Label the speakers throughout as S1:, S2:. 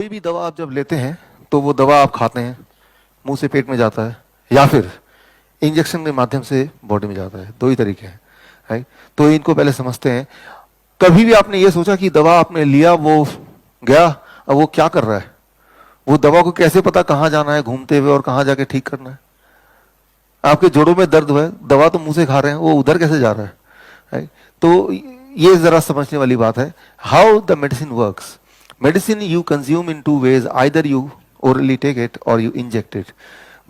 S1: कोई भी दवा आप जब लेते हैं तो वो दवा आप खाते हैं, मुंह से पेट में जाता है या फिर इंजेक्शन के माध्यम से बॉडी में जाता है। दो ही तरीके हैं, राइट। तो इनको पहले समझते हैं। कभी भी आपने ये सोचा कि दवा आपने लिया, वो गया, अब वो क्या कर रहा है? वो दवा को कैसे पता कहाँ जाना है घूमते हुए और कहाँ जाके ठीक करना है? आपके जोड़ों में दर्द हुआ है, दवा तो मुंह से खा रहे हैं, वो उधर कैसे जा रहा है, राइट। तो ये जरा समझने वाली बात है, how the medicine works. Medicine you consume in two ways, either you orally take it और you inject it.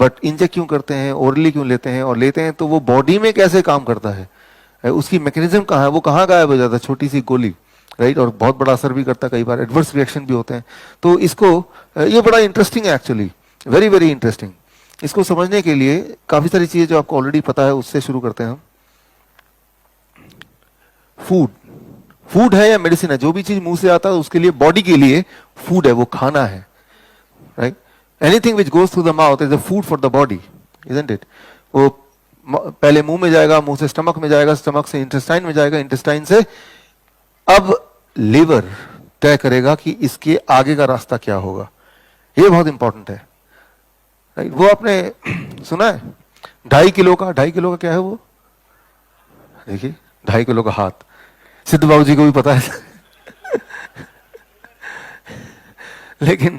S1: But inject क्यों करते हैं, ओरली क्यों लेते हैं, और लेते हैं तो वो बॉडी में कैसे काम करता है, उसकी मैकेनिज्म कहाँ है, वो कहाँ गायब हो जाता है, छोटी सी गोली, राइट। और बहुत बड़ा असर भी करता है, कई बार एडवर्स रिएक्शन भी होते हैं। तो इसको ये बड़ा इंटरेस्टिंग है एक्चुअली, वेरी वेरी इंटरेस्टिंग। इसको समझने के लिए काफी सारी चीजें जो आपको ऑलरेडी पता है उससे शुरू करते हैं हम। फूड, फूड है या मेडिसिन है, जो भी चीज मुंह से आता है उसके लिए, बॉडी के लिए फूड है, वो खाना है, right. Anything which goes through the mouth is a food for the body, isn't it. वो पहले मुंह में जाएगा, मुंह से स्टमक में जाएगा, स्टमक से इंटेस्टाइन में जाएगा, इंटेस्टाइन से अब लिवर तय करेगा कि इसके आगे का रास्ता क्या होगा। ये बहुत इंपॉर्टेंट है, राइट। वो आपने सुना है 2.5 किलो का, 2.5 किलो का क्या है वो, देखिए 2.5 किलो का हाथ, सिद्ध बाबू जी को भी पता है लेकिन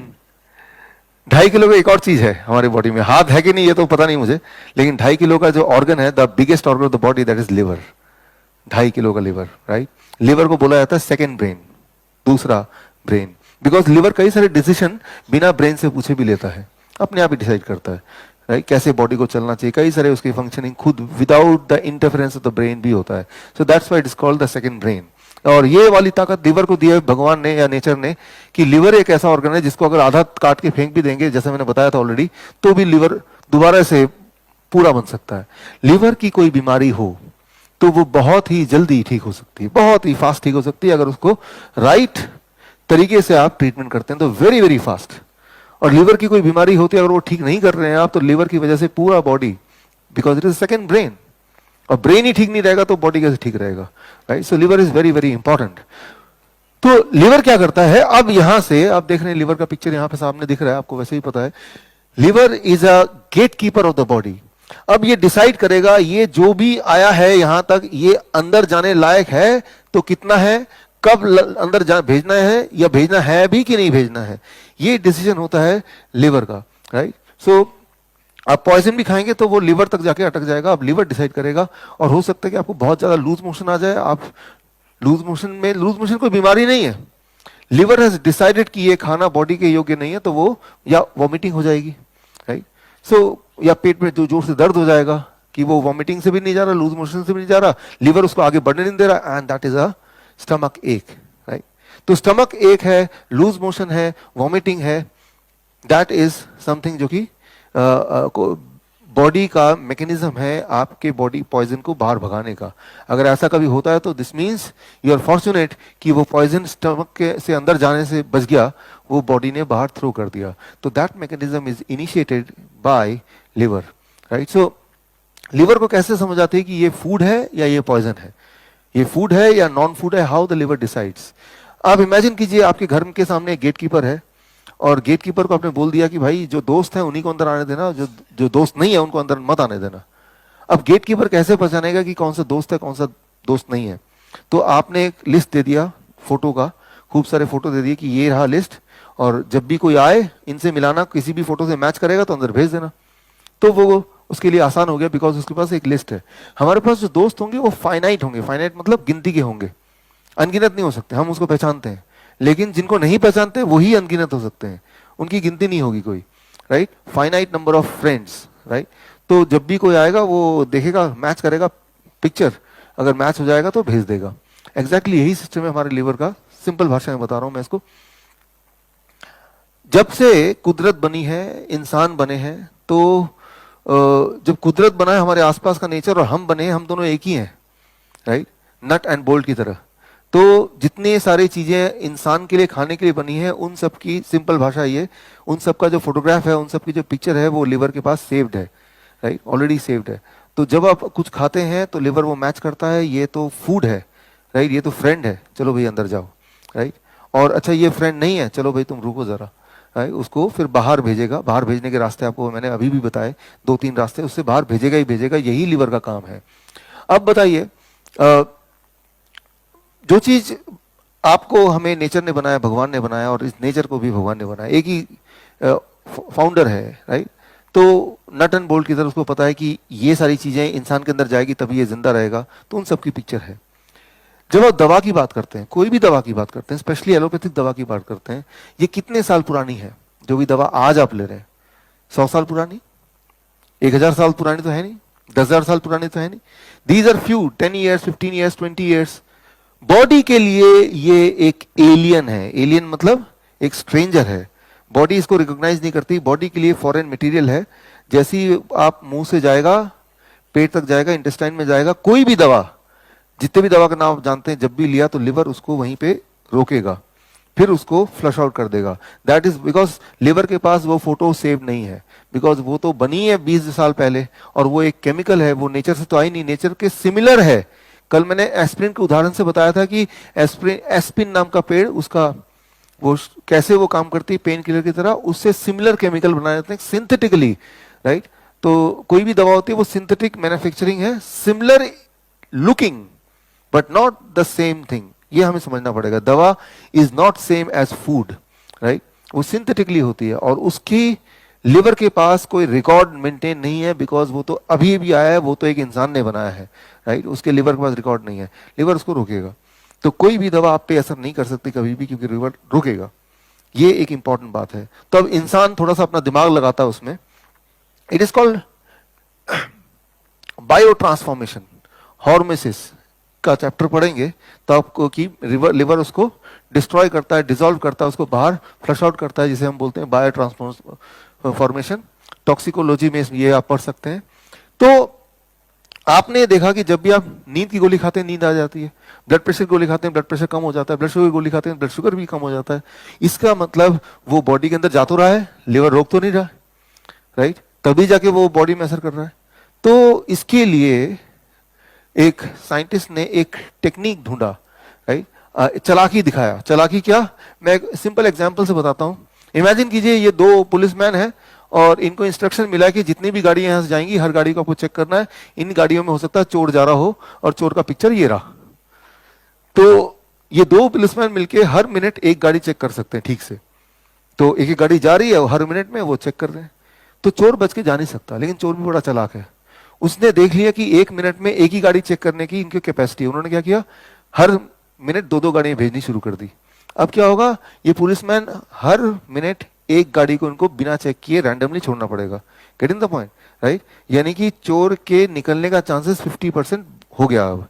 S1: 2.5 किलो का एक और चीज है हमारी बॉडी में, हाथ है कि नहीं ये तो पता नहीं मुझे, लेकिन 2.5 किलो का जो ऑर्गन है, the biggest organ of the body, that is liver. 2.5 kilo का लिवर, राइट। लिवर को बोला जाता है सेकेंड ब्रेन, दूसरा ब्रेन, बिकॉज लिवर कई सारे डिसीजन बिना ब्रेन से पूछे भी लेता है, अपने आप ही डिसाइड करता है, राइट। कैसे बॉडी को चलना चाहिए, कई सारे उसकी फंक्शनिंग खुद without the interference of the brain भी होता है। So that's why it is called the second brain. और ये वाली ताकत लिवर को दी है भगवान ने या नेचर ने, कि लिवर एक ऐसा ऑर्गन है जिसको अगर आधा काट के फेंक भी देंगे, जैसे मैंने बताया था ऑलरेडी, तो भी लिवर दोबारा से पूरा बन सकता है। लिवर की कोई बीमारी हो तो वो बहुत ही जल्दी ठीक हो सकती है, बहुत ही फास्ट ठीक हो सकती है, अगर उसको राइट तरीके से आप ट्रीटमेंट करते हैं तो वेरी वेरी फास्ट। और लिवर की कोई बीमारी होती है, अगर वो ठीक नहीं कर रहे हैं आप, तो लिवर की वजह से पूरा body, because it is second brain, और ब्रेन ही ठीक नहीं रहेगा तो बॉडी कैसे ठीक रहेगा, right. So liver is very very important. तो लिवर क्या करता है, अब यहां से आप देख रहे हैं लिवर का पिक्चर यहां पे सामने दिख रहा है, आपको वैसे ही पता है। Liver is a gatekeeper of the body. अब ये डिसाइड करेगा ये जो भी आया है यहां तक, ये अंदर जाने लायक है तो कितना है, कब अंदर भेजना है या भेजना है भी कि नहीं भेजना है, ये डिसीजन होता है लिवर का, राइट। सो आप पॉइजन भी खाएंगे तो वो लिवर तक जाके अटक जाएगा, अब लिवर डिसाइड करेगा। और हो सकता है कि आपको बहुत ज्यादा लूज मोशन आ जाए, आप लूज मोशन कोई बीमारी नहीं है, लिवर हैज डिसाइडेड कि ये खाना बॉडी के योग्य नहीं है, तो वो या वॉमिटिंग हो जाएगी, राइट। सो या पेट में जो जोर से दर्द हो जाएगा कि वो वॉमिटिंग से भी नहीं जा रहा, लूज मोशन से भी नहीं जा रहा, लिवर उसको आगे बढ़ने नहीं दे रहा, and that is a stomach एक, राइट। तो स्टमक एक है, लूज मोशन है, वॉमिटिंग है, दैट इज समथिंग जो कि बॉडी का मैकेनिज्म है आपके बॉडी पॉइजन को बाहर भगाने का। अगर ऐसा कभी होता है तो this means you are fortunate कि वो पॉइजन स्टमक के से अंदर जाने से बच गया, वो बॉडी ने बाहर थ्रो कर दिया। तो that mechanism is initiated by liver, right. So liver को कैसे समझ आती है कि ये फूड है या ये पॉइजन है, ये फूड है या नॉन फूड है, हाउ द लिवर डिसाइड्स। आप इमेजिन कीजिए आपके घर के सामने एक गेट कीपर है, और गेट कीपर को आपने बोल दिया कि भाई जो दोस्त है उन्हीं को अंदर आने देना, जो दोस्त नहीं है उनको अंदर मत आने देना। अब गेट कीपर कैसे पहचानेगा कि कौन सा दोस्त है कौन सा दोस्त नहीं है? तो आपने एक लिस्ट दे दिया फोटो का, खूब सारे फोटो दे दिए कि ये रहा लिस्ट, और जब भी कोई आए इनसे मिलाना, किसी भी फोटो से मैच करेगा तो अंदर भेज देना। तो वो उसके लिए आसान हो गया, बिकॉज उसके पास एक लिस्ट है। हमारे पास जो दोस्त होंगे वो फाइनाइट होंगे, फाइनाइट मतलब गिनती के होंगे, अनगिनत नहीं हो सकते, हम उसको पहचानते हैं। लेकिन जिनको नहीं पहचानते वही अनगिनत हो सकते हैं, उनकी गिनती नहीं होगी कोई, right. Finite number of friends, right. तो जब भी कोई आएगा वो देखेगा, मैच करेगा पिक्चर, अगर मैच हो जाएगा तो भेज देगा। एग्जैक्टली यही सिस्टम है हमारे लिवर का, सिंपल भाषा में बता रहा हूं मैं इसको। जब से कुदरत बनी है, इंसान बने हैं, तो जब कुदरत बना है, हमारे आसपास का नेचर और हम बने हैं, हम दोनों एक ही हैं, राइट, नट एंड बोल्ट की तरह। तो जितने सारी चीजें इंसान के लिए खाने के लिए बनी है, उन सब की सिंपल भाषा ये, उन सब का जो फोटोग्राफ है, उन सब की जो पिक्चर है, वो लिवर के पास सेव्ड है, राइट, ऑलरेडी सेव्ड है। तो जब आप कुछ खाते हैं तो लिवर वो मैच करता है, ये तो फूड है, राइट, ये तो फ्रेंड है, चलो भाई अंदर जाओ, राइट। और अच्छा ये फ्रेंड नहीं है, चलो भाई तुम रुको जरा, उसको फिर बाहर भेजेगा। बाहर भेजने के रास्ते आपको मैंने अभी भी बताए, 2-3 रास्ते, उससे बाहर भेजेगा ही भेजेगा, यही लीवर का काम है। अब बताइए, जो चीज आपको हमें नेचर ने बनाया, भगवान ने बनाया, और इस नेचर को भी भगवान ने बनाया, एक ही फाउंडर है, राइट? तो नट एंड बोल्ट की तरह उसको पता है कि ये सारी चीजें इंसान के अंदर जाएगी तभी ये जिंदा रहेगा, तो उन सबकी पिक्चर है। जब आप दवा की बात करते हैं, कोई भी दवा की बात करते हैं, स्पेशली एलोपैथिक दवा की बात करते हैं, ये कितने साल पुरानी है? जो भी दवा आज आप ले रहे हैं, 100 साल पुरानी, 1000 साल पुरानी तो है नहीं, 10,000 साल पुरानी तो है नहीं। These are few, 10 years, 15 years, 20 years. Body के लिए ये एक एलियन है। एलियन मतलब एक स्ट्रेंजर है, बॉडी इसको रिकॉग्नाइज नहीं करती, बॉडी के लिए फॉरेन मटेरियल है। जैसे ही आप मुंह से जाएगा, पेट तक जाएगा, इंटेस्टाइन में जाएगा, कोई भी दवा, जितने भी दवा का नाम आप जानते हैं, जब भी लिया तो लिवर उसको वहीं पे रोकेगा, फिर उसको फ्लश आउट कर देगा। दैट इज बिकॉज लिवर के पास वो फोटो सेव नहीं है, बिकॉज वो तो बनी है 20 साल पहले, और वो एक केमिकल है, वो नेचर से तो आई नहीं, नेचर के सिमिलर है। कल मैंने एस्प्रिन के उदाहरण से बताया था कि एस्पिन नाम का पेड़, उसका वो कैसे वो काम करती है पेन किलर की तरह, उससे सिमिलर केमिकल बनाए जाते हैं सिंथेटिकली, राइट? तो कोई भी दवा होती है वो सिंथेटिक मैन्युफैक्चरिंग है, similar looking but not the same thing, ये हमें समझना पड़ेगा। दवा is not same as food, right? वो सिंथेटिकली होती है, और उसकी लिवर के पास कोई रिकॉर्ड मेंटेन नहीं है, बिकॉज वो तो अभी भी आया है, वो तो एक इंसान ने बनाया है, राइट? उसके लिवर के पास रिकॉर्ड नहीं है, लिवर उसको रोकेगा। तो कोई भी दवा आप पे असर नहीं कर सकती कभी भी, क्योंकि लिवर रोकेगा। ये एक इंपॉर्टेंट बात है। तो अब इंसान थोड़ा सा अपना दिमाग लगाता है उसमें। It is called bio transformation, hormesis का चैप्टर पढ़ेंगे तो आपको कि लिवर उसको डिस्ट्रॉय करता है, डिसॉल्व करता है, उसको बाहर फ्लश आउट करता है, जिसे हम बोलते हैं बायो ट्रांसफॉर्मेशन। टॉक्सिकोलॉजी में ये आप पढ़ सकते हैं। तो आपने देखा कि जब भी आप नींद की गोली खाते हैं नींद आ जाती है, ब्लड प्रेशर की गोली खाते हैं ब्लड प्रेशर कम हो जाता है, ब्लड शुगर की गोली खाते हैं ब्लड शुगर भी कम हो जाता है। इसका मतलब वो बॉडी के अंदर जा तो रहा है, लिवर रोक तो नहीं रहा, राइट? तभी जाके वो बॉडी में असर कर रहा है। तो इसके लिए एक साइंटिस्ट ने एक टेक्निक ढूंढा, राइट? चालाकी दिखाया। चालाकी क्या, मैं एक सिंपल एग्जांपल से बताता हूं। इमेजिन कीजिए ये 2 पुलिसमैन हैं और इनको इंस्ट्रक्शन मिला कि जितनी भी गाड़ियां यहां से जाएंगी हर गाड़ी को आपको चेक करना है। इन गाड़ियों में हो सकता है चोर जा रहा हो और चोर का पिक्चर ये रहा। तो ये 2 पुलिसमैन मिलके हर मिनट एक गाड़ी चेक कर सकते हैं ठीक से। तो एक एक गाड़ी जा रही है और हर मिनट में वो चेक कर रहे हैं। तो चोर बच के जा नहीं सकता, लेकिन चोर भी बड़ा चालाक है। उसने देख लिया कि 1 मिनट में एक ही गाड़ी चेक करने की इनकी कैपेसिटी है। उन्होंने क्या किया, हर मिनट 2-2 गाड़ियां भेजनी शुरू कर दी। अब क्या होगा, ये पुलिसमैन हर मिनट एक गाड़ी को इनको बिना चेक किए रैंडमली छोड़ना पड़ेगा। Getting the point, right? यानी कि चोर के निकलने का चांसेस 50% हो गया। अब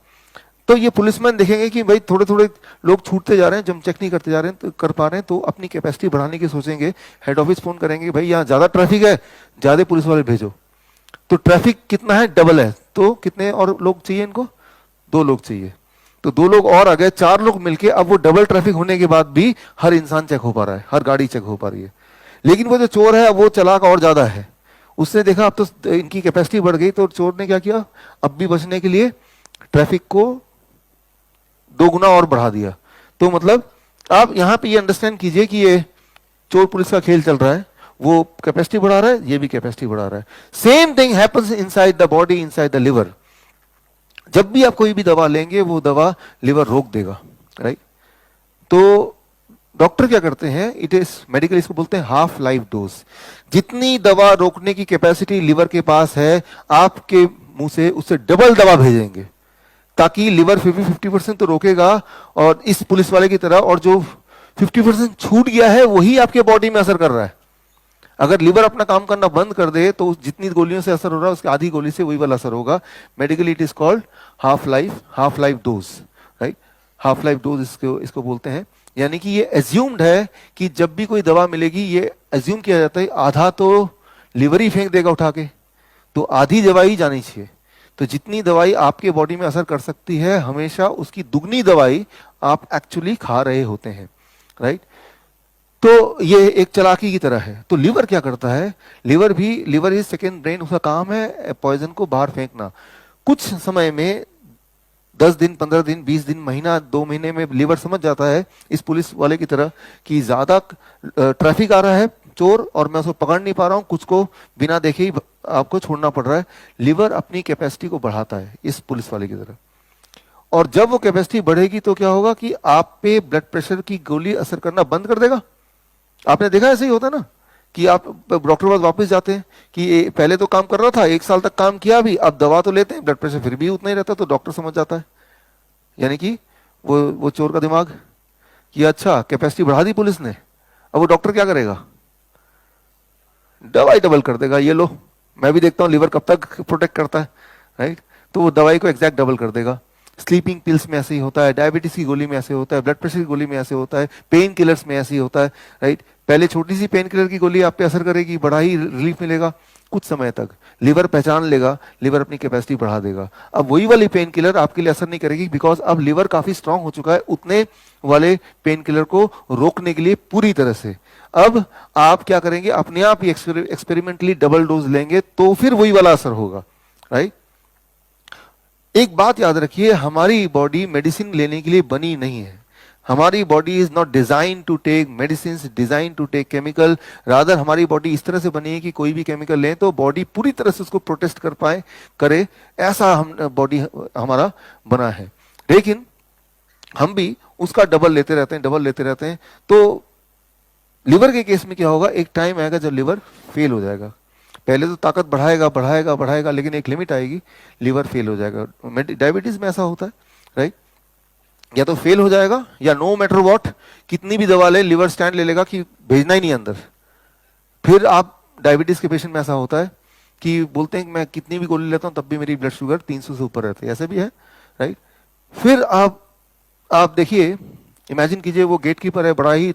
S1: तो ये पुलिसमैन देखेंगे कि भाई थोड़े थोड़े लोग छूटते जा रहे हैं, जब चेक नहीं करते जा रहे हैं तो कर पा रहे हैं, तो अपनी कैपेसिटी बढ़ाने की सोचेंगे। हेड ऑफिस फोन करेंगे, भाई यहाँ ज्यादा ट्रैफिक है, ज्यादा पुलिस वाले भेजो। तो ट्रैफिक कितना है, डबल है, तो कितने और लोग चाहिए इनको, 2 लोग चाहिए। तो 2 लोग और आ गए, 4 लोग मिलके अब वो डबल ट्रैफिक होने के बाद भी हर इंसान चेक हो पा रहा है, हर गाड़ी चेक हो पा रही है। लेकिन वो जो चोर है वो चालाक और ज्यादा है। उसने देखा अब तो इनकी कैपेसिटी बढ़ गई, तो चोर ने क्या किया, अब भी बचने के लिए ट्रैफिक को 2 गुना और बढ़ा दिया। तो मतलब आप यहां पे ये अंडरस्टैंड कीजिए कि ये चोर पुलिस का खेल चल रहा है। वो कैपेसिटी बढ़ा रहा है, ये भी कैपेसिटी बढ़ा रहा है। Same thing happens inside the body, inside the liver. जब भी आप कोई भी दवा लेंगे वो दवा लिवर रोक देगा, राइट? तो डॉक्टर क्या करते हैं, इट इज मेडिकल, इसको बोलते हैं हाफ लाइफ डोज। जितनी दवा रोकने की कैपेसिटी लिवर के पास है, आपके मुंह से उससे डबल दवा भेजेंगे, ताकि लिवर 50% तो रोकेगा और इस पुलिस वाले की तरह, और जो 50% छूट गया है वही आपके बॉडी में असर कर रहा है। अगर लिवर अपना काम करना बंद कर दे तो जितनी गोलियों से असर हो रहा है उसकी आधी गोली से वही वाला असर होगा। Medically it is called half life dose, right? Half life dose इसको बोलते हैं। यानी कि ये एज्यूम्ड है कि जब भी कोई दवा मिलेगी, ये एज्यूम किया जाता है आधा तो लिवर ही फेंक देगा उठा के, तो आधी दवाई जानी चाहिए। तो जितनी दवाई आपके बॉडी में असर कर सकती है, हमेशा उसकी दुगनी दवाई आप एक्चुअली खा रहे होते हैं, राइट? तो ये एक चालाकी की तरह है। तो लिवर क्या करता है, लिवर इज सेकेंड ब्रेन, उसका काम है पॉइजन को बाहर फेंकना। कुछ समय में 10 दिन, 15 दिन, 20 दिन, महीना, 2 महीने में लिवर समझ जाता है इस पुलिस वाले की तरह कि ज्यादा ट्रैफिक आ रहा है, चोर, और मैं उसको पकड़ नहीं पा रहा हूँ, कुछ को बिना देखे ही आपको छोड़ना पड़ रहा है। लिवर अपनी कैपेसिटी को बढ़ाता है इस पुलिस वाले की तरह। और जब वो कैपेसिटी बढ़ेगी तो क्या होगा कि आप पे ब्लड प्रेशर की गोली असर करना बंद कर देगा। आपने देखा ऐसे ही होता ना कि आप डॉक्टर के पास वापस जाते हैं कि पहले तो काम कर रहा था, 1 साल तक काम किया भी, अब दवा तो लेते हैं, ब्लड प्रेशर फिर भी उतना ही रहता है, तो डॉक्टर समझ जाता है, यानी कि वो चोर का दिमाग कि अच्छा कैपेसिटी बढ़ा दी पुलिस ने, अब वो डॉक्टर क्या करेगा, दवाई डबल कर देगा, ये लो, मैं भी देखता हूँ लिवर कब तक प्रोटेक्ट करता है, राइट। तो वो दवाई को एग्जैक्ट डबल कर देगा। स्लीपिंग पिल्स में ऐसे ही होता है, डायबिटीज की गोली में ऐसे होता है, ब्लड प्रेशर की गोली में ऐसे होता है, पेन किलर्स में ऐसे ही होता है, राइट। पहले छोटी सी पेन किलर की गोली आप पे असर करेगी, बड़ा ही रिलीफ मिलेगा, कुछ समय तक लिवर पहचान लेगा, लिवर अपनी कैपेसिटी बढ़ा देगा। अब वही वाली पेन किलर आपके लिए असर नहीं करेगी, बिकॉज अब लिवर काफी स्ट्रांग हो चुका है उतने वाले पेन किलर को रोकने के लिए पूरी तरह से। अब आप क्या करेंगे, अपने आप ही एक्सपेरिमेंटली डबल डोज लेंगे तो फिर वही वाला असर होगा, राइट। एक बात याद रखिए, हमारी बॉडी मेडिसिन लेने के लिए बनी नहीं है। हमारी body is not design to take medicine, design to take chemical. Rather हमारी बॉडी इस तरह से बनी है कि कोई भी केमिकल लें तो बॉडी पूरी तरह से उसको प्रोटेस्ट कर पाए, करे, ऐसा हम बॉडी हमारा बना है। लेकिन हम भी उसका डबल लेते रहते हैं, डबल लेते रहते हैं। तो लिवर के केस में क्या होगा, एक टाइम आएगा जब लिवर फेल हो जाएगा। पहले तो ताकत बढ़ाएगा बढ़ाएगा बढ़ाएगा, लेकिन एक लिमिट आएगी, लिवर फेल हो जाएगा। डायबिटीज में ऐसा होता है, राइट। या तो फेल हो जाएगा, या नो मैटर व्हाट, कितनी भी दवा ले, लिवर स्टैंड ले लेगा कि भेजना ही नहीं अंदर। फिर आप डायबिटीज के पेशेंट में ऐसा होता है कि बोलते हैं कि मैं कितनी भी गोली लेता हूं तब भी मेरी ब्लड शुगर 300 से ऊपर रहती है, ऐसे भी है, राइट। फिर आप देखिए, इमेजिन कीजिए वो गेट कीपर है, बड़ा ही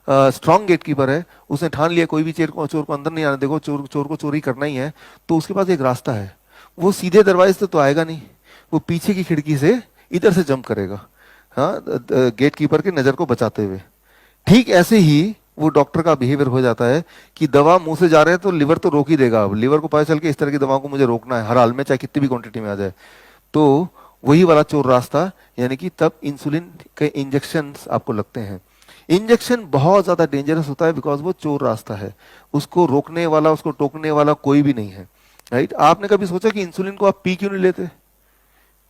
S1: स्ट्रॉन्ग गेट कीपर है, उसने ठान लिया कोई भी चोर को अंदर नहीं आने देगा, चोर को चोरी करना ही है। तो उसके पास एक रास्ता है, वो सीधे दरवाजे से तो आएगा नहीं, वो पीछे की खिड़की से इधर से जंप करेगा, हाँ, गेट कीपर की नजर को बचाते हुए। ठीक ऐसे ही वो डॉक्टर का बिहेवियर हो जाता है कि दवा मुंह से जा रहे हैं तो लिवर तो रोक ही देगा। अब लिवर को पता चल के इस तरह की दवा को मुझे रोकना है हर हाल में, चाहे कितनी भी क्वांटिटी में आ जाए। तो वही वाला चोर रास्ता, यानी कि तब इंसुलिन के इंजेक्शन आपको लगते हैं। इंजेक्शन बहुत ज्यादा डेंजरस होता है, बिकॉज वो चोर रास्ता है, उसको रोकने वाला, उसको टोकने वाला कोई भी नहीं है, राइट। आपने कभी सोचा कि इंसुलिन को आप पी क्यों नहीं लेते?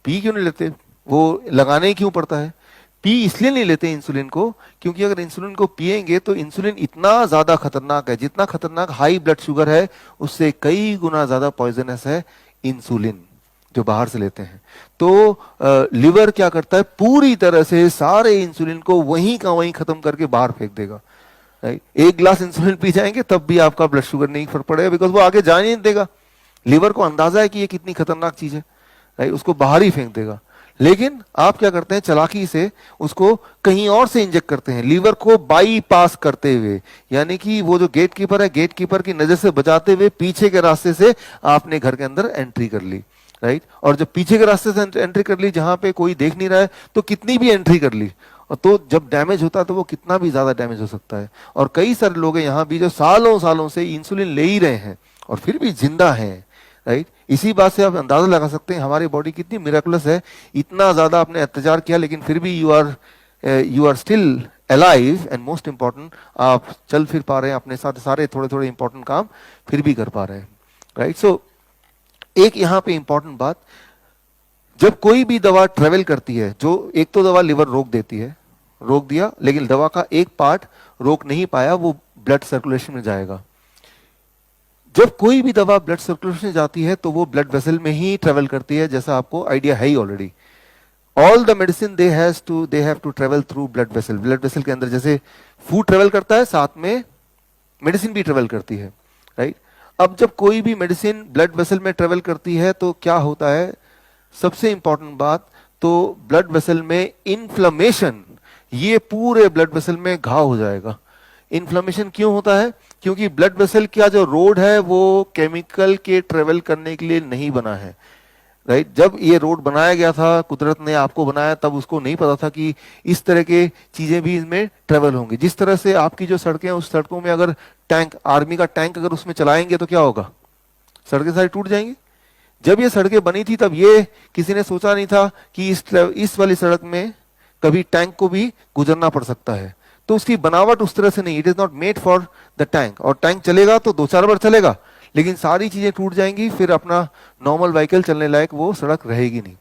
S1: पी क्यों नहीं लेते? वो लगाने ही क्यों पड़ता है? पी इसलिए नहीं लेते इंसुलिन को, क्योंकि अगर इंसुलिन को पिएंगे तो इंसुलिन इतना ज्यादा खतरनाक है, जितना खतरनाक हाई ब्लड शुगर है उससे कई गुना ज्यादा पॉइजनस है इंसुलिन जो बाहर से लेते हैं। तो लिवर क्या करता है, पूरी तरह से सारे इंसुलिन को वहीं का वहीं खत्म करके बाहर फेंक देगा, राइट। 1 गिलास इंसुलिन पी जाएंगे तब भी आपका ब्लड शुगर नहीं फर्क पड़ेगा, बिकॉज वो आगे जाने नहीं देगा। लिवर को अंदाजा है कि ये कितनी खतरनाक चीज है, राइट, उसको बाहर ही फेंक देगा। लेकिन आप क्या करते हैं, चालाकी से उसको कहीं और से इंजेक्ट करते हैं, लीवर को बाईपास करते हुए, यानी कि वो जो गेट कीपर है, गेट कीपर की नजर से बचाते हुए पीछे के रास्ते से आपने घर के अंदर एंट्री कर ली, राइट। और जब पीछे के रास्ते से एंट्री कर ली जहां पे कोई देख नहीं रहा है, तो कितनी भी एंट्री कर ली, और तो जब डैमेज होता है तो वो कितना भी ज्यादा डैमेज हो सकता है। और कई सारे लोग हैं यहाँ भी जो सालों सालों से इंसुलिन ले ही रहे हैं और फिर भी जिंदा हैं, राइट। इसी बात से आप अंदाजा लगा सकते हैं हमारी बॉडी कितनी मिरेकुलस है। इतना ज्यादा आपने अत्याचार किया लेकिन फिर भी you are still alive, and most important आप चल फिर पा रहे हैं, अपने साथ सारे थोड़े थोड़े इंपॉर्टेंट काम फिर भी कर पा रहे हैं, राइट। सो एक यहाँ पे इंपॉर्टेंट बात, जब कोई भी दवा ट्रेवल करती है, जो एक तो दवा लिवर रोक देती है, रोक दिया, लेकिन दवा का एक पार्ट रोक नहीं पाया, वो ब्लड सर्कुलेशन में जाएगा। जब कोई भी दवा ब्लड सर्कुलेशन में जाती है तो वो ब्लड वेसल में ही ट्रेवल करती है, जैसा आपको आइडिया है ही already. All the medicine they have to travel through blood vessel. Blood vessel के अंदर जैसे फूड ट्रेवल करता है, साथ में मेडिसिन भी ट्रेवल करती है, राइट। अब जब कोई भी मेडिसिन ब्लड वेसल में ट्रेवल करती है तो क्या होता है, सबसे इंपॉर्टेंट बात, तो ब्लड वेसल में इन्फ्लेमेशन, ये पूरे ब्लड वेसल में घाव हो जाएगा। इन्फ्लेमेशन क्यों होता है? क्योंकि ब्लड वेसल का जो रोड है वो केमिकल के ट्रेवल करने के लिए नहीं बना है, राइट। जब ये रोड बनाया गया था, कुदरत ने आपको बनाया, तब उसको नहीं पता था कि इस तरह के चीजें भी इसमें ट्रेवल होंगी। जिस तरह से आपकी जो सड़कें हैं, उस सड़कों में अगर टैंक, आर्मी का टैंक अगर उसमें चलाएंगे तो क्या होगा, सड़कें सारी टूट जाएंगी। जब ये सड़कें बनी थी तब ये किसी ने सोचा नहीं था कि इस वाली सड़क में कभी टैंक को भी गुजरना पड़ सकता है। तो उसकी बनावट उस तरह से नहीं, it is not made for the tank. और टैंक चलेगा तो 2-4 बार चलेगा, लेकिन सारी चीजें टूट जाएंगी, फिर अपना नॉर्मल व्हीकल चलने लायक वो सड़क रहेगी नहीं,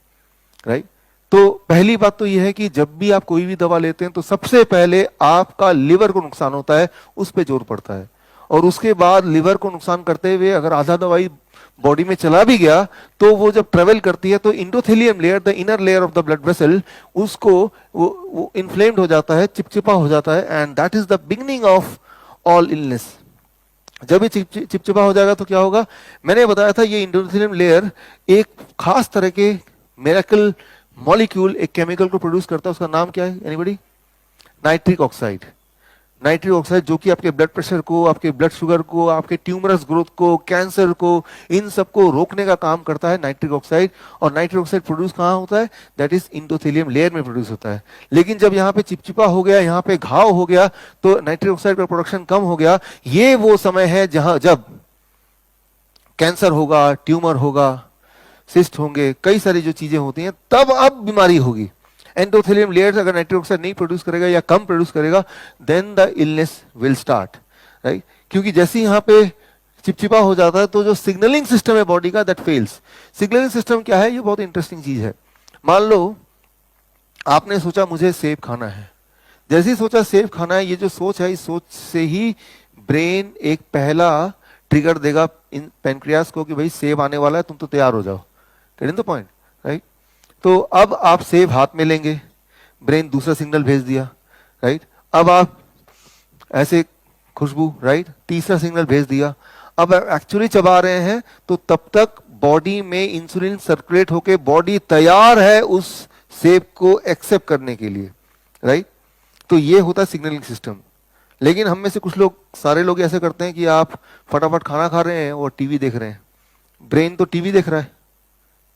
S1: राइट। तो पहली बात तो यह है कि जब भी आप कोई भी दवा लेते हैं तो सबसे पहले आपका लिवर को नुकसान होता है, उस पर जोर पड़ता है। और उसके बाद लिवर को नुकसान करते हुए अगर आधा दवाई बॉडी में चला भी गया तो वो जब ट्रेवल करती है तो endothelium layer, the inner layer of the blood vessel, उसको वो इन्फ्लेम्ड हो जाता है, चिपचिपा हो जाता है, and that is the beginning of all illness. जब ये चिपचिपा हो जाएगा तो क्या होगा, मैंने बताया था ये इंडोथेलियम लेयर एक खास तरह के मिरेकल मॉलिक्यूल, एक केमिकल को प्रोड्यूस करता है। उसका नाम क्या है anybody? Nitric oxide. Nitric oxide जो कि आपके ब्लड प्रेशर को, आपके ब्लड शुगर को, आपके ट्यूमरस ग्रोथ को, कैंसर को, इन सबको रोकने का काम करता है नाइट्रिक ऑक्साइड। और नाइट्रिक ऑक्साइड प्रोड्यूस कहाँ होता है? दैट इज इंडोथेलियम लेयर में प्रोड्यूस होता है। लेकिन जब यहाँ पे चिपचिपा हो गया, यहाँ पे घाव हो गया, तो नाइट्रिक ऑक्साइड का प्रोडक्शन कम हो गया। ये वो समय है जहां जब कैंसर होगा, ट्यूमर होगा, सिस्ट होंगे, कई सारी जो चीजें होती हैं, तब अब बीमारी होगी। एंडोथेलियम लेयर्स अगर नाइट्रिक ऑक्साइड नहीं प्रोड्यूस करेगा या कम प्रोड्यूस करेगा, then the illness will start, right. क्योंकि जैसे यहाँ पे चिपचिपा हो जाता है तो जो सिग्नलिंग सिस्टम है बॉडी का, दैट फेल्स। सिग्नलिंग सिस्टम क्या है? ये बहुत इंटरेस्टिंग चीज है। मान लो आपने सोचा मुझे सेब खाना है, जैसे ही सोचा सेब खाना है, ये जो सोच है, इस सोच से ही ब्रेन एक पहला ट्रिगर देगा इन पेनक्रियास को कि भाई सेब आने वाला है, तुम तो तैयार हो जाओ। Getting the point, right. तो अब आप सेब हाथ में लेंगे, ब्रेन दूसरा सिग्नल भेज दिया, राइट। अब आप ऐसे खुशबू, राइट, तीसरा सिग्नल भेज दिया। अब एक्चुअली चबा रहे हैं तो तब तक बॉडी में इंसुलिन सर्कुलेट होके बॉडी तैयार है उस सेब को एक्सेप्ट करने के लिए, राइट। तो ये होता है सिग्नलिंग सिस्टम। लेकिन हम में से कुछ लोग, सारे लोग ऐसे करते हैं कि आप फटाफट खाना खा रहे हैं और टीवी देख रहे हैं। ब्रेन तो टीवी देख रहा है,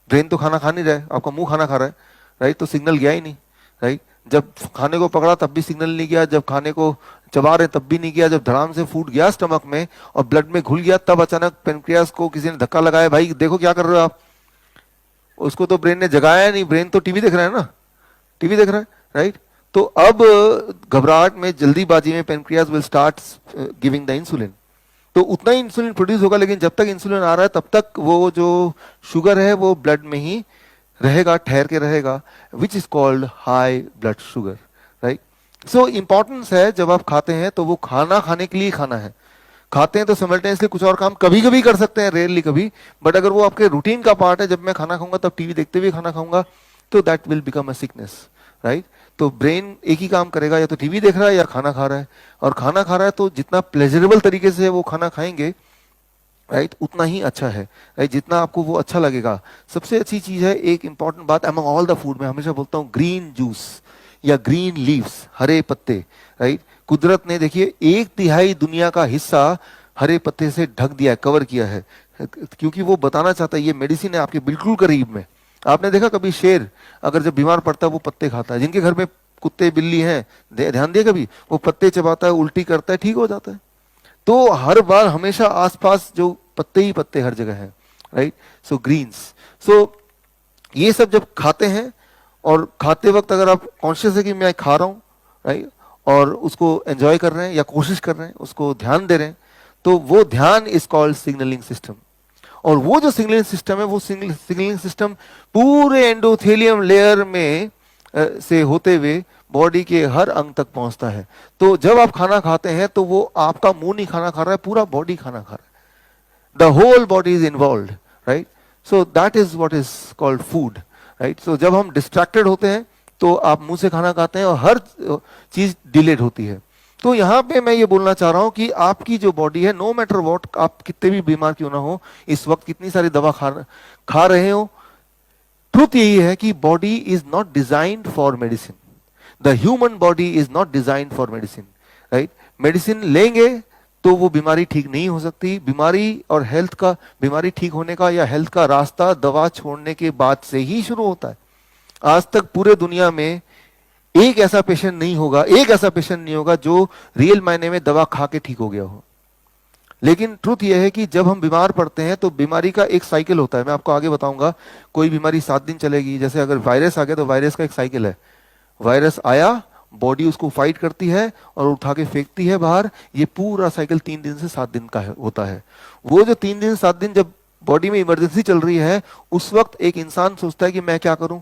S1: ब्रेन तो खाना खा नहीं रहा है, आपका मुंह खाना खा रहा है, राइट। तो सिग्नल गया ही नहीं, राइट। जब खाने को पकड़ा तब भी सिग्नल नहीं गया, जब खाने को चबा रहे तब भी नहीं गया, जब धड़ाम से फूड गया स्टमक में और ब्लड में घुल गया तब अचानक पेनक्रियास को किसी ने धक्का लगाया, भाई देखो क्या कर रहे हो आप। उसको तो ब्रेन ने जगाया नहीं, ब्रेन तो टीवी देख रहा है ना, टीवी देख रहा है, राइट। तो अब घबराहट में, जल्दीबाजी में pancreas will start giving the insulin. तो उतना ही इंसुलिन प्रोड्यूस होगा, लेकिन जब तक इंसुलिन आ रहा है तब तक वो जो शुगर है वो ब्लड में ही रहेगा, ठहर के रहेगा, which is called high blood sugar, right. So importance है, जब आप खाते हैं तो वो खाना खाने के लिए खाना है। खाते हैं तो सिमल्टेनियसली कुछ और काम कभी कभी कर सकते हैं, रेयरली कभी, बट अगर वो आपके रूटीन का पार्ट है, जब मैं खाना खाऊंगा तब टीवी देखते हुए खाना खाऊंगा, तो that will become a sickness, right. तो ब्रेन एक ही काम करेगा, या तो टीवी देख रहा है या खाना खा रहा है। और खाना खा रहा है तो जितना प्लेजरेबल तरीके से वो खाना खाएंगे, राइट, उतना ही अच्छा है, राइट, जितना आपको वो अच्छा लगेगा। सबसे अच्छी चीज है, एक इंपॉर्टेंट बात अमंग ऑल द फूड, मैं हमेशा बोलता हूँ ग्रीन जूस या ग्रीन लीव्स, हरे पत्ते, राइट। कुदरत ने देखिए 1/3 दुनिया का हिस्सा हरे पत्ते से ढक दिया है, कवर किया है, क्योंकि वो बताना चाहता है ये मेडिसिन है आपके बिल्कुल करीब में। आपने देखा कभी शेर अगर जब बीमार पड़ता है वो पत्ते खाता है? जिनके घर में कुत्ते बिल्ली हैं, ध्यान दिए कभी, वो पत्ते चबाता है, उल्टी करता है, ठीक हो जाता है। तो हर बार हमेशा आसपास जो पत्ते ही पत्ते हर जगह हैं, राइट। सो ग्रीन्स, सो ये सब जब खाते हैं, और खाते वक्त अगर आप कॉन्शियस है कि मैं खा रहा हूँ, राइट, और उसको एंजॉय कर रहे हैं या कोशिश कर रहे हैं, उसको ध्यान दे रहे हैं, तो वो ध्यान इज कॉल्ड सिग्नलिंग सिस्टम। और वो जो सिग्नलिंग सिस्टम है, वो सिग्नलिंग सिस्टम पूरे एंडोथेलियम लेयर में से होते हुए बॉडी के हर अंग तक पहुंचता है। तो जब आप खाना खाते हैं तो वो आपका मुंह नहीं खाना खा रहा है, पूरा बॉडी खाना खा रहा है, the whole body is involved, right. So that is what is called food, right. सो जब हम डिस्ट्रैक्टेड होते हैं तो आप मुंह से खाना खाते हैं और हर चीज डिलेड होती है। तो यहाँ पे मैं ये बोलना चाह रहा हूं कि आपकी जो बॉडी है, नो मैटर व्हाट, आप कितने भी बीमार क्यों ना हो, इस वक्त कितनी सारी दवा खा रहे हो, ट्रुथ यही है कि body is not designed for medicine. The human body is not designed for medicine, right. Medicine लेंगे तो वो बीमारी ठीक नहीं हो सकती। बीमारी और हेल्थ का, बीमारी ठीक होने का या हेल्थ का रास्ता दवा छोड़ने के बाद से ही शुरू होता है। आज तक पूरे दुनिया में एक ऐसा पेशेंट नहीं होगा जो रियल मायने में दवा खा के ठीक हो गया हो। लेकिन ट्रुथ यह है कि जब हम बीमार पड़ते हैं तो बीमारी का एक साइकिल होता है, मैं आपको आगे बताऊंगा। कोई बीमारी 7 दिन चलेगी, जैसे अगर वायरस आ गया तो वायरस का एक साइकिल है। वायरस आया, बॉडी उसको फाइट करती है और उठा के फेंकती है बाहर। ये पूरा साइकिल 3 दिन से 7 दिन का होता है। वो जो 3 दिन 7 दिन जब बॉडी में इमरजेंसी चल रही है, उस वक्त एक इंसान सोचता है कि मैं क्या करूं।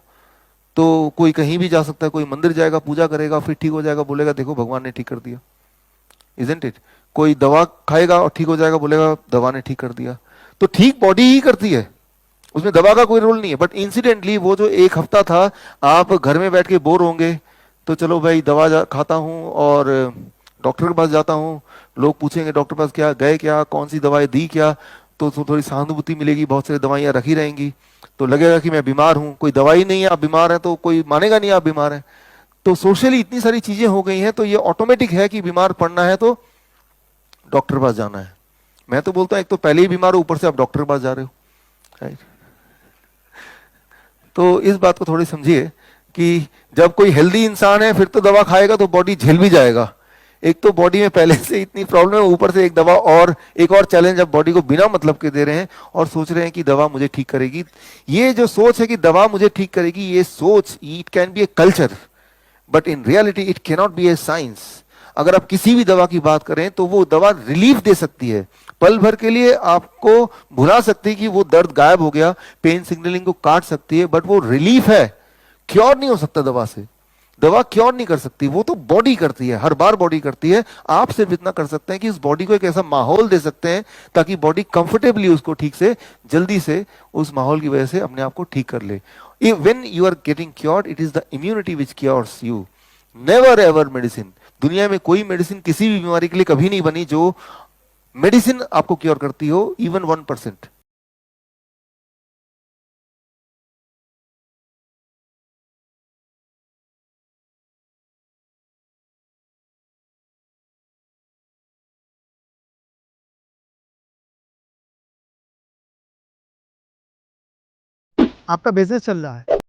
S1: तो कोई कहीं भी जा सकता है, कोई मंदिर जाएगा, पूजा करेगा, फिर ठीक हो जाएगा, बोलेगा देखो भगवान ने ठीक कर दिया, इजंट इट। कोई दवा खाएगा और ठीक हो जाएगा, बोलेगा दवा ने ठीक कर दिया। तो ठीक बॉडी ही करती है, उसमें दवा का कोई रोल नहीं है। बट इंसिडेंटली वो जो एक हफ्ता था, आप घर में बैठ के बोर होंगे, तो चलो भाई दवा खाता हूँ और डॉक्टर के पास जाता हूँ। लोग पूछेंगे डॉक्टर के पास क्या गए, क्या कौन सी दवाई दी क्या, तो थोड़ी सहानुभूति मिलेगी, बहुत सारी दवाइयाँ रखी रहेंगी, तो लगेगा कि मैं बीमार हूँ। कोई दवाई नहीं है, आप बीमार हैं, तो कोई मानेगा नहीं आप बीमार हैं। तो सोशली इतनी सारी चीजें हो गई हैं, तो ये ऑटोमेटिक है कि बीमार पड़ना है तो डॉक्टर के पास जाना है। मैं तो बोलता हूं एक तो पहले ही बीमार हो, ऊपर से आप डॉक्टर के पास जा रहे हो, राइट। तो इस बात को थोड़ी समझिए कि जब कोई हेल्दी इंसान है फिर तो दवा खाएगा तो बॉडी झेल भी जाएगा। एक तो बॉडी में पहले से इतनी प्रॉब्लम है, ऊपर से एक दवा और एक और चैलेंज अब बॉडी को बिना मतलब के दे रहे हैं और सोच रहे हैं कि दवा मुझे ठीक करेगी। ये जो सोच है कि दवा मुझे ठीक करेगी, ये सोच it can be a culture, but in reality it cannot be A science. अगर आप किसी भी दवा की बात करें तो वो दवा रिलीफ दे सकती है, पल भर के लिए आपको भुला सकती है कि वो दर्द गायब हो गया, पेन सिग्नलिंग को काट सकती है, बट वो रिलीफ है, क्योर नहीं हो सकता दवा से। दवा क्योर नहीं कर सकती, वो तो बॉडी करती है, हर बार बॉडी करती है। आप सिर्फ इतना कर सकते हैं कि इस बॉडी को एक ऐसा माहौल दे सकते हैं ताकि बॉडी कंफर्टेबली उसको ठीक से जल्दी से उस माहौल की वजह से अपने आप को ठीक कर ले। When you are getting cured, it is the immunity which cures you, never ever medicine. दुनिया में कोई मेडिसिन किसी भी बीमारी के लिए कभी नहीं बनी जो मेडिसिन आपको क्योर करती हो, इवन 1%।
S2: आपका बिजनेस चल रहा है?